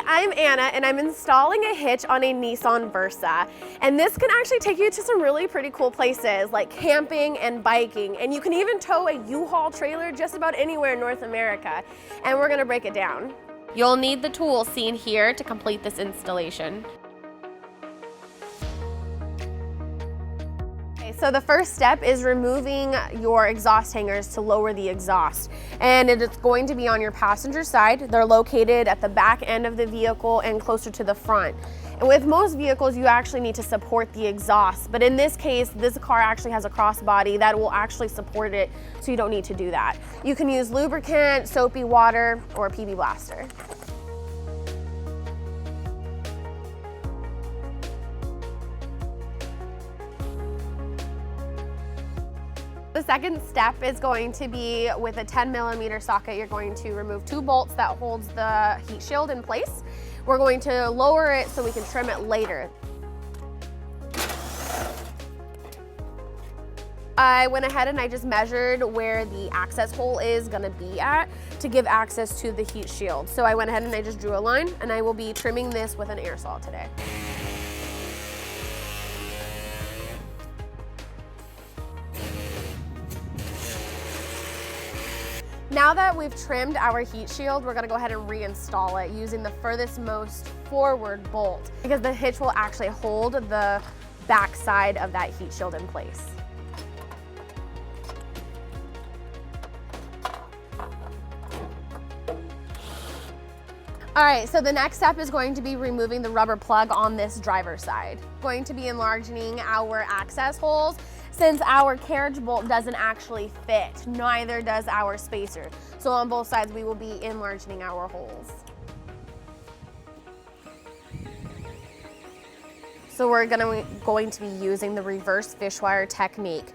I'm Anna and I'm installing a hitch on a Nissan Versa. And this can actually take you to some really pretty cool places like camping and biking. And you can even tow a U-Haul trailer just about anywhere in North America. And we're gonna break it down. You'll need the tools seen here to complete this installation. So the first step is removing your exhaust hangers to lower the exhaust. And it's going to be on your passenger side. They're located at the back end of the vehicle and closer to the front. And with most vehicles, you actually need to support the exhaust. But in this case, this car actually has a crossbody that will actually support it, so you don't need to do that. You can use lubricant, soapy water, or a PB Blaster. The second step is going to be with a 10mm socket. You're going to remove 2 bolts that holds the heat shield in place. We're going to lower it so we can trim it later. I went ahead and I just measured where the access hole is gonna be at to give access to the heat shield. So I went ahead and I just drew a line, and I will be trimming this with an air saw today. Now that we've trimmed our heat shield, we're gonna go ahead and reinstall it using the furthest most forward bolt, because the hitch will actually hold the back side of that heat shield in place. All right, so the next step is going to be removing the rubber plug on this driver's side. Going to be enlarging our access holes. Since our carriage bolt doesn't actually fit, neither does our spacer. So on both sides, we will be enlarging our holes. So we're going to be using the reverse fish wire technique.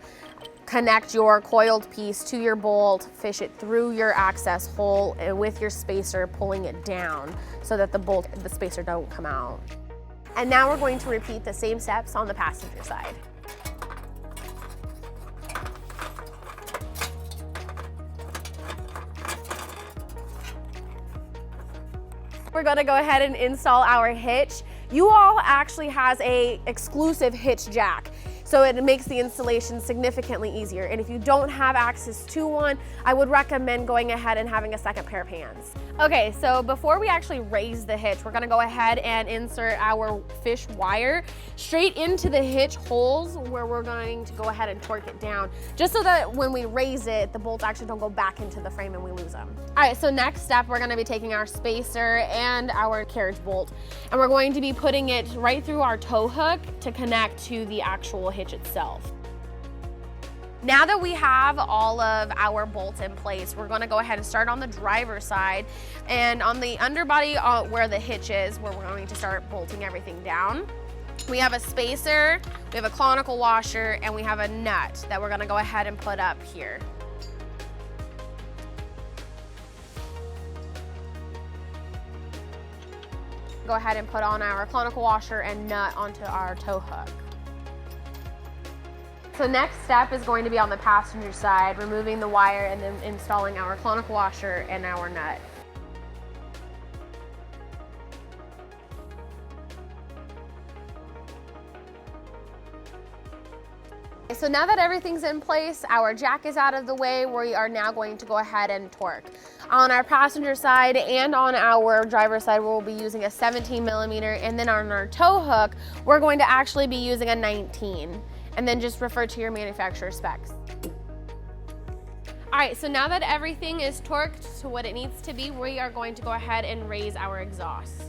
Connect your coiled piece to your bolt, fish it through your access hole, and with your spacer, pulling it down so that the spacer don't come out. And now we're going to repeat the same steps on the passenger side. We're gonna go ahead and install our hitch. U-Haul actually has a exclusive hitch jack, so it makes the installation significantly easier. And if you don't have access to one, I would recommend going ahead and having a second pair of hands. Okay, so before we actually raise the hitch, we're gonna go ahead and insert our fish wire straight into the hitch holes where we're going to go ahead and torque it down, just so that when we raise it, the bolts actually don't go back into the frame and we lose them. All right, so next step, we're gonna be taking our spacer and our carriage bolt, and we're going to be putting it right through our tow hook to connect to the actual hitch itself. Now that we have all of our bolts in place, we're gonna go ahead and start on the driver's side, and on the underbody where the hitch is, where we're going to start bolting everything down. We have a spacer, we have a conical washer, and we have a nut that we're gonna go ahead and put up here. Go ahead and put on our conical washer and nut onto our tow hook. So next step is going to be on the passenger side, removing the wire and then installing our conical washer and our nut. So now that everything's in place, our jack is out of the way, we are now going to go ahead and torque. On our passenger side and on our driver's side, we'll be using a 17mm, and then on our tow hook, we're going to actually be using a 19. And then just refer to your manufacturer specs. All right, so now that everything is torqued to what it needs to be, we are going to go ahead and raise our exhaust.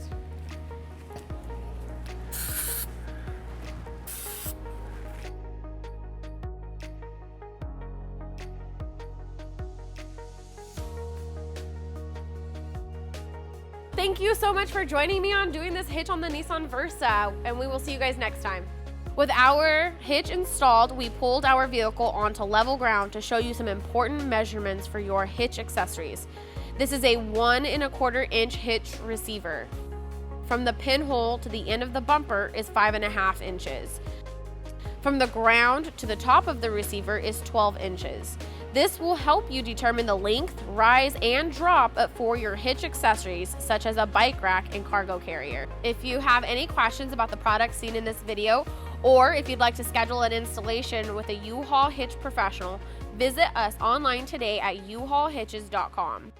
Thank you so much for joining me on doing this hitch on the Nissan Versa, and we will see you guys next time. With our hitch installed, we pulled our vehicle onto level ground to show you some important measurements for your hitch accessories. This is a 1 1/4 inch hitch receiver. From the pinhole to the end of the bumper is 5.5 inches. From the ground to the top of the receiver is 12 inches. This will help you determine the length, rise, and drop for your hitch accessories, such as a bike rack and cargo carrier. If you have any questions about the products seen in this video, or if you'd like to schedule an installation with a U-Haul Hitch professional, visit us online today at uhaulhitches.com.